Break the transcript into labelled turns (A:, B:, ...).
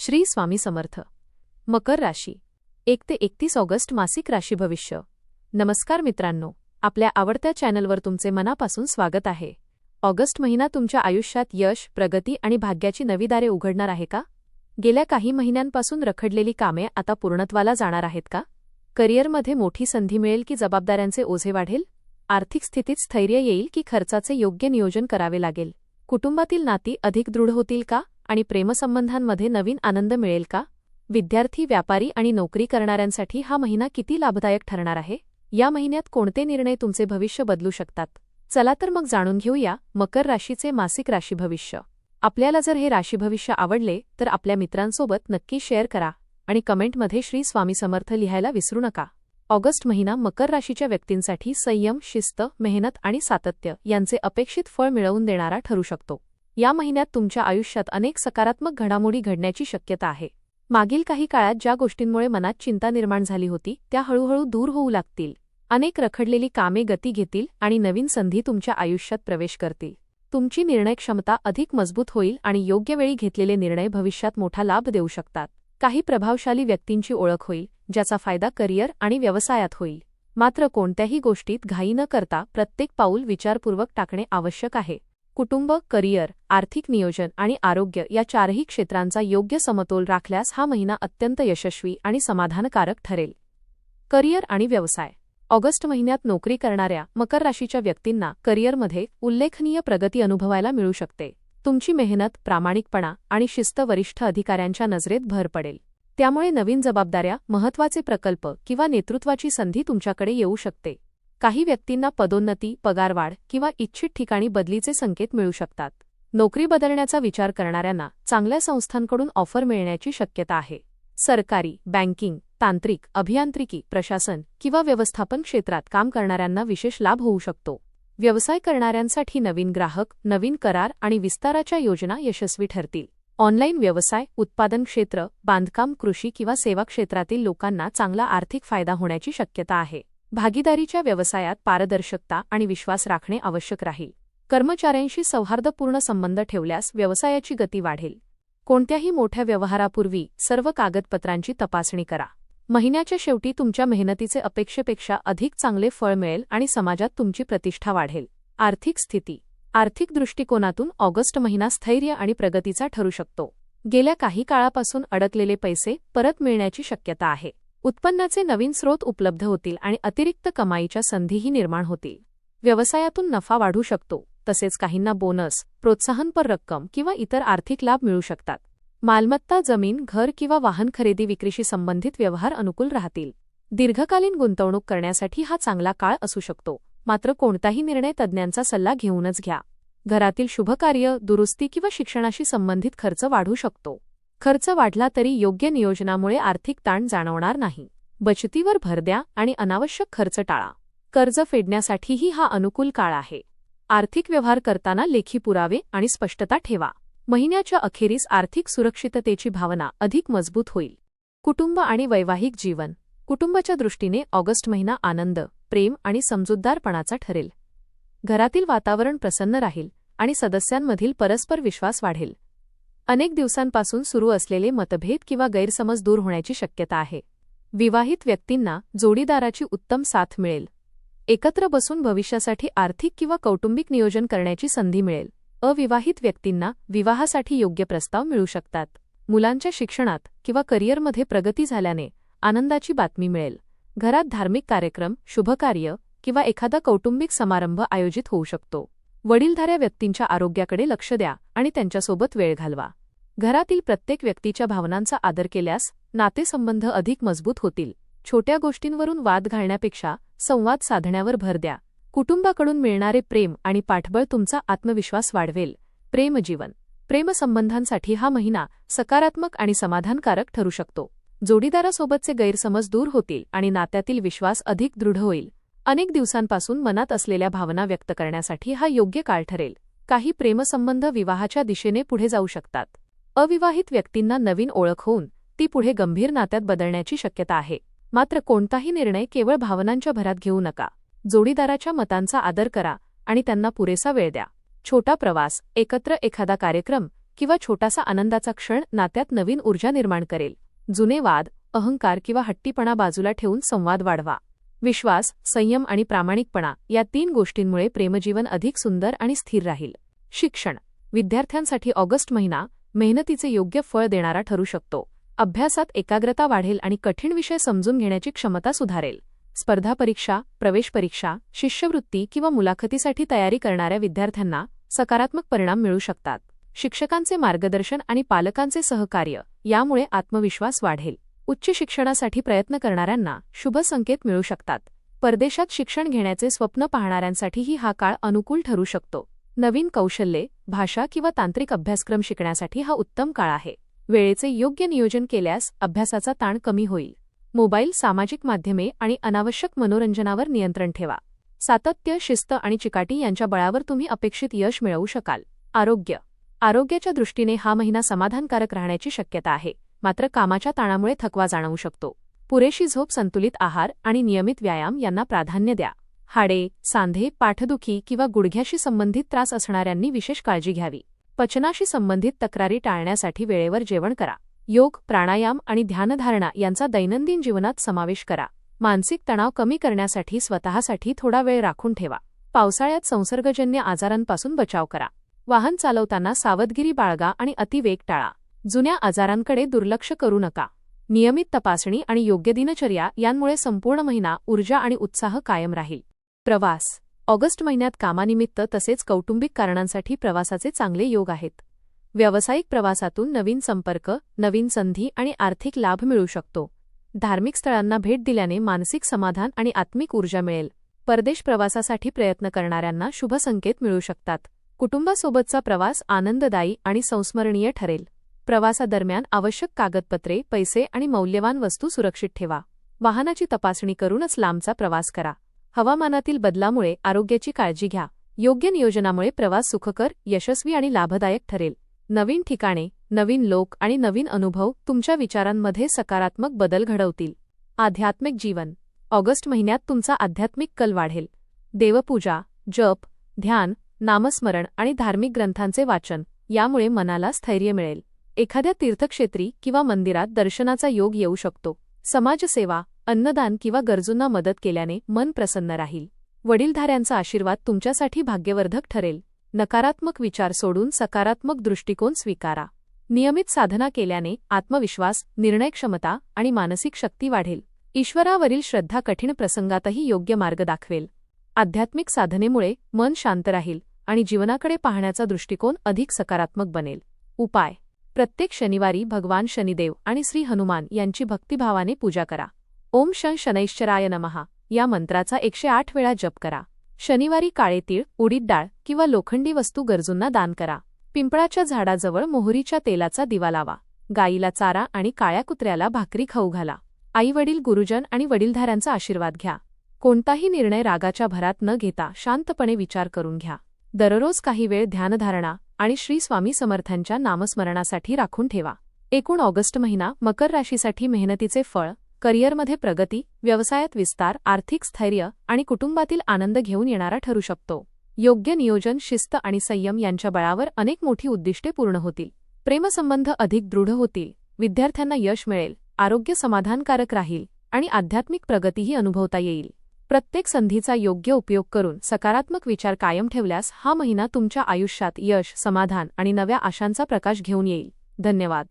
A: श्री स्वामी समर्थ. मकर राशी 1 ते 31 ऑगस्ट मासिक राशी भविष्य. नमस्कार मित्रांनो, आपल्या आवडत्या चॅनलवर तुमचे मनापासून स्वागत आहे. ऑगस्ट महिना तुमच्या आयुष्यात यश, प्रगती आणि भाग्याची नवी दारे उघडणार आहे का? गेल्या काही महिन्यांपासून रखडलेली कामे आता पूर्णत्वाला जाणार आहेत का? करिअरमध्ये मोठी संधी मिळेल की जबाबदाऱ्यांचे ओझे वाढेल? आर्थिक स्थितीत स्थैर्य येईल की खर्चाचे योग्य नियोजन करावे लागेल? कुटुंबातील नाती अधिक दृढ होतील का आणि प्रेमसंबंधांमध्ये नवीन आनंद मिळेल का? विद्यार्थी, व्यापारी आणि नोकरी करणाऱ्यांसाठी हा महिना किती लाभदायक ठरणार आहे? या महिन्यात कोणते निर्णय तुमचे भविष्य बदलू शकतात? चला तर मग जाणून घेऊया मकर राशीचे मासिक राशी भविष्य. आपल्याला जर हे राशी भविष्य आवडले तर आपल्या मित्रांसोबत नक्की शेअर करा आणि कमेंटमध्ये श्री स्वामी समर्थ लिहायला विसरू नका. ऑगस्ट महिना मकर राशीच्या व्यक्तींसाठी संयम, शिस्त, मेहनत आणि सातत्य यांचे अपेक्षित फळ मिळवून देणारा ठरू शकतो. या महिन्यात तुमच्या आयुष्यात अनेक सकारात्मक घडामोडी घडण्याची शक्यता आहे. मागील काही काळात ज्या गोष्टींमुळे मनात चिंता निर्माण झाली होती त्या हळूहळू दूर होऊ लागतील. अनेक रखडलेली कामे गती घेतील आणि नवीन संधी तुमच्या आयुष्यात प्रवेश करतील. तुमची निर्णय क्षमता अधिक मजबूत होईल आणि योग्य वेळी घेतलेले निर्णय भविष्यात मोठा लाभ देऊ शकतात. काही प्रभावशाली व्यक्तींची ओळख होईल ज्याचा फायदा करिअर आणि व्यवसायात होईल. मात्र कोणत्याही गोष्टीत घाई न करता प्रत्येक पाऊल विचारपूर्वक टाकणे आवश्यक आहे. कुटुंब, करिअर, आर्थिक नियोजन आणि आरोग्य या चारही क्षेत्रांचा योग्य समतोल राखल्यास हा महिना अत्यंत यशस्वी आणि समाधानकारक ठरेल. करिअर आणि व्यवसाय. ऑगस्ट महिन्यात नोकरी करणाऱ्या मकर राशीच्या व्यक्तींना करिअरमध्ये उल्लेखनीय प्रगती अनुभवायला मिळू शकते. तुमची मेहनत, प्रामाणिकपणा आणि शिस्त वरिष्ठ अधिकाऱ्यांच्या नजरेत भर पडेल. त्यामुळे नवीन जबाबदाऱ्या, महत्त्वाचे प्रकल्प किंवा नेतृत्वाची संधी तुमच्याकडे येऊ शकते. काही व्यक्तींना पदोन्नती, पगारवाढ किंवा इच्छित ठिकाणी बदलीचे संकेत मिळू शकतात. नोकरी बदलण्याचा विचार करणाऱ्यांना चांगल्या संस्थांकडून ऑफर मिळण्याची शक्यता आहे. सरकारी, बँकिंग, तांत्रिक, अभियांत्रिकी, प्रशासन किंवा व्यवस्थापन क्षेत्रात काम करणाऱ्यांना विशेष लाभ होऊ शकतो. व्यवसाय करणाऱ्यांसाठी नवीन ग्राहक, नवीन करार आणि विस्ताराच्या योजना यशस्वी ठरतील. ऑनलाईन व्यवसाय, उत्पादन क्षेत्र, बांधकाम, कृषी किंवा सेवा क्षेत्रातील लोकांना चांगला आर्थिक फायदा होण्याची शक्यता आहे. भागीदारीच्या व्यवसायात पारदर्शकता आणि विश्वास राखणे आवश्यक राहील. कर्मचाऱ्यांशी सौहार्दपूर्ण संबंध ठेवल्यास व्यवसायाची गती वाढेल. कोणत्याही मोठ्या व्यवहारापूर्वी सर्व कागदपत्रांची तपासणी करा. महिन्याच्या शेवटी तुमच्या मेहनतीचे अपेक्षेपेक्षा अधिक चांगले फळ मिळेल आणि समाजात तुमची प्रतिष्ठा वाढेल. आर्थिक स्थिती. आर्थिक दृष्टिकोनातून ऑगस्ट महिना स्थैर्य आणि प्रगतीचा ठरू शकतो. गेल्या काही काळापासून अडकलेले पैसे परत मिळण्याची शक्यता आहे. उत्पन्नाचे नवीन स्रोत उपलब्ध होतील आणि अतिरिक्त कमाईच्या संधीही निर्माण होतील. व्यवसायातून नफा वाढू शकतो. तसेच काहींना बोनस, प्रोत्साहनपर रक्कम किंवा इतर आर्थिक लाभ मिळू शकतात. मालमत्ता, जमीन, घर किंवा वाहन खरेदी विक्रीशी संबंधित व्यवहार अनुकूल राहतील. दीर्घकालीन गुंतवणूक करण्यासाठी हा चांगला काळ असू शकतो. मात्र कोणताही निर्णय तज्ज्ञांचा सल्ला घेऊनच घ्या. घरातील शुभकार्य, दुरुस्ती किंवा शिक्षणाशी संबंधित खर्च वाढू शकतो. खर्च वाढला तरी योग्य नियोजनामुळे आर्थिक ताण जाणवणार नाही. बचतीवर भर द्या आणि अनावश्यक खर्च टाळा. कर्ज फेडण्यासाठीही हा अनुकूल काळ आहे. आर्थिक व्यवहार करताना लेखी पुरावे आणि स्पष्टता ठेवा. महिन्याच्या अखेरीस आर्थिक सुरक्षिततेची भावना अधिक मजबूत होईल. कुटुंब आणि वैवाहिक जीवन. कुटुंबाच्या दृष्टीने ऑगस्ट महिना आनंद, प्रेम आणि समजूतदारपणाचा ठरेल. घरातील वातावरण प्रसन्न राहील आणि सदस्यांमधील परस्पर विश्वास वाढेल. अनेक दिवसांपासून सुरू असलेले मतभेद किंवा गैरसमज दूर होण्याची शक्यता आहे. विवाहित व्यक्तींना जोडीदाराची उत्तम साथ मिळेल. एकत्र बसून भविष्यासाठी आर्थिक किंवा कौटुंबिक नियोजन करण्याची संधी मिळेल. अविवाहित व्यक्तींना विवाहासाठी योग्य प्रस्ताव मिळू शकतात. मुलांच्या शिक्षणात किंवा करिअरमध्ये प्रगती झाल्याने आनंदाची बातमी मिळेल. घरात धार्मिक कार्यक्रम, शुभकार्य किंवा एखादा कौटुंबिक समारंभ आयोजित होऊ शकतो. वडीलधाऱ्या व्यक्तींच्या आरोग्याकडे लक्ष द्या आणि त्यांच्यासोबत वेळ घालवा. घरातील प्रत्येक व्यक्तीच्या भावनांचा आदर केल्यास नातेसंबंध अधिक मजबूत होतील. छोट्या गोष्टींवरून वाद घालण्यापेक्षा संवाद साधण्यावर भर द्या. कुटुंबाकडून मिळणारे प्रेम आणि पाठबळ तुमचा आत्मविश्वास वाढवेल. प्रेमजीवन. प्रेमसंबंधांसाठी हा महिना सकारात्मक आणि समाधानकारक ठरू शकतो. जोडीदारासोबतचे गैरसमज दूर होतील आणि नात्यातील विश्वास अधिक दृढ होईल. अनेक दिवसांपासून मनात असलेल्या भावना व्यक्त करण्यासाठी हा योग्य काळ ठरेल. काही प्रेमसंबंध विवाहाच्या दिशेने पुढे जाऊ शकतात. अविवाहित व्यक्तींना नवीन ओळख होऊन ती पुढे गंभीर नात्यात बदलण्याची शक्यता आहे. मात्र कोणताही निर्णय केवळ भावनांच्या भरात घेऊ नका. जोडीदाराच्या मतांचा आदर करा आणि त्यांना पुरेसा वेळ द्या. छोटा प्रवास, एकत्र एखादा कार्यक्रम किंवा छोटासा आनंदाचा क्षण नात्यात नवीन ऊर्जा निर्माण करेल. जुने वाद, अहंकार किंवा हट्टीपणा बाजूला ठेवून संवाद वाढवा. विश्वास, संयम आणि प्रामाणिकपणा या 3 गोष्टींमुळे प्रेमजीवन अधिक सुंदर आणि स्थिर राहील. शिक्षण. विद्यार्थ्यांसाठी ऑगस्ट महिना मेहनतीचे योग्य फळ देणारा ठरू शकतो. अभ्यासात एकाग्रता वाढेल आणि कठीण विषय समजून घेण्याची क्षमता सुधारेल. स्पर्धा परीक्षा, प्रवेश परीक्षा, शिष्यवृत्ती किंवा मुलाखतीसाठी तयारी करणाऱ्या विद्यार्थ्यांना सकारात्मक परिणाम मिळू शकतात. शिक्षकांचे मार्गदर्शन आणि पालकांचे सहकार्य यामुळे आत्मविश्वास वाढेल. उच्च शिक्षणासाठी प्रयत्न करणाऱ्यांना शुभ संकेत मिळू शकतात. परदेशात शिक्षण घेण्याचे स्वप्न पाहणाऱ्यांसाठीही हा काळ अनुकूल ठरू शकतो. नवीन कौशल्ये, भाषा किंवा तांत्रिक अभ्यासक्रम शिकण्यासाठी हा उत्तम काळ आहे. वेळेचे योग्य नियोजन केल्यास अभ्यासाचा ताण कमी होईल. मोबाईल, सामाजिक माध्यमे आणि अनावश्यक मनोरंजनावर नियंत्रण ठेवा. सातत्य, शिस्त आणि चिकाटी यांच्या बळावर तुम्ही अपेक्षित यश मिळवू शकाल. आरोग्य. आरोग्याच्या दृष्टीने हा महिना समाधानकारक राहण्याची शक्यता आहे, मात्र कामाच्या ताणामुळे थकवा जाणवू शकतो. पुरेशी झोप, संतुलित आहार आणि नियमित व्यायाम यांना प्राधान्य द्या. हाडे, सांधे, पाठदुखी किंवा गुडघ्याशी संबंधित त्रास असणाऱ्यांनी विशेष काळजी घ्यावी. पचनाशी संबंधित तक्रारी टाळण्यासाठी वेळेवर जेवण करा. योग, प्राणायाम आणि ध्यानधारणा यांचा दैनंदिन जीवनात समावेश करा. मानसिक तणाव कमी करण्यासाठी स्वतःसाठी थोडा वेळ राखून ठेवा. पावसाळ्यात संसर्गजन्य आजारांपासून बचाव करा. वाहन चालवताना सावधगिरी बाळगा आणि अतिवेग टाळा. जुन्या आजारांकडे दुर्लक्ष करू नका. नियमित तपासणी आणि योग्य दिनचर्या यांमुळे संपूर्ण महिना ऊर्जा आणि उत्साह कायम राहील. प्रवास. ऑगस्ट महिन्यात कामानिमित्त तसेच कौटुंबिक कारणांसाठी प्रवासाचे चांगले योग आहेत. व्यावसायिक प्रवासातून नवीन संपर्क, नवीन संधी आणि आर्थिक लाभ मिळू शकतो. धार्मिक स्थळांना भेट दिल्याने मानसिक समाधान आणि आत्मिक ऊर्जा मिळेल. परदेश प्रवासासाठी प्रयत्न करणाऱ्यांना शुभ संकेत मिळू शकतात. कुटुंबासोबतचा प्रवास आनंददायी आणि संस्मरणीय ठरेल. प्रवासादरम्यान आवश्यक कागदपत्रे, पैसे आणि मौल्यवान वस्तू सुरक्षित ठेवा. वाहनाची तपासणी करूनच लांबचा प्रवास करा. हवामानातील बदलामुळे आरोग्याची काळजी घ्या. योग्य नियोजनामुळे प्रवास सुखकर, यशस्वी आणि लाभदायक ठरेल. नवीन ठिकाणे, नवीन लोक आणि नवीन अनुभव तुमच्या विचारांमध्ये सकारात्मक बदल घडवतील. आध्यात्मिक जीवन. ऑगस्ट महिन्यात तुमचा आध्यात्मिक कल वाढेल. देवपूजा, जप, ध्यान, नामस्मरण आणि धार्मिक ग्रंथांचे वाचन यामुळे मनाला स्थैर्य मिळेल. एखाद्या तीर्थक्षेत्री किंवा मंदिरात दर्शनाचा योग येऊ शकतो. समाजसेवा, अन्नदान किंवा गरजूंना मदत केल्याने मन प्रसन्न राहील. वडीलधाऱ्यांचा आशीर्वाद तुमच्यासाठी भाग्यवर्धक ठरेल. नकारात्मक विचार सोडून सकारात्मक दृष्टिकोन स्वीकारा. नियमित साधना केल्याने आत्मविश्वास, निर्णयक्षमता आणि मानसिक शक्ती वाढेल. ईश्वरावरील श्रद्धा कठीण प्रसंगातही योग्य मार्ग दाखवेल. आध्यात्मिक साधनेमुळे मन शांत राहील आणि जीवनाकडे पाहण्याचा दृष्टिकोन अधिक सकारात्मक बनेल. उपाय. प्रत्येक शनिवारी भगवान शनिदेव आणि श्री हनुमान यांची भक्तिभावाने पूजा करा. ओम शनैश्चराय नमः या मंत्राचा 108 वेळा जप करा. शनिवारी काळे तीळ, उडीद डाळ किंवा लोखंडी वस्तू गरजूंना दान करा. पिंपळाच्या झाडाजवळ मोहरीच्या तेलाचा दिवा लावा. गाईला चारा आणि काळ्या कुत्र्याला भाकरी खाऊ घाला. आई-वडील, गुरुजन आणि वडीलधाऱ्यांचा आशीर्वाद घ्या. कोणताही निर्णय रागाच्या भरात न घेता शांतपणे विचार करून घ्या. दररोज काही वेळ ध्यानधारणा आणि श्री स्वामी समर्थांच्या नामस्मरणासाठी राखून ठेवा. एकूण ऑगस्ट महिना मकर राशीसाठी मेहनतीचे फळ, करिअरमध्ये प्रगती, व्यवसायात विस्तार, आर्थिक स्थैर्य आणि कुटुंबातील आनंद घेऊन येणारा ठरू शकतो. योग्य नियोजन, शिस्त आणि संयम यांच्या बळावर अनेक मोठी उद्दिष्टे पूर्ण होतील. प्रेमसंबंध अधिक दृढ होतील. विद्यार्थ्यांना यश मिळेल. आरोग्य समाधानकारक राहील आणि आध्यात्मिक प्रगतीही अनुभवता येईल. प्रत्येक संधीचा योग्य उपयोग करून सकारात्मक विचार कायम ठेवल्यास हा महिना तुमच्या आयुष्यात यश, समाधान आणि नव्या आशांचा प्रकाश घेऊन येईल. धन्यवाद.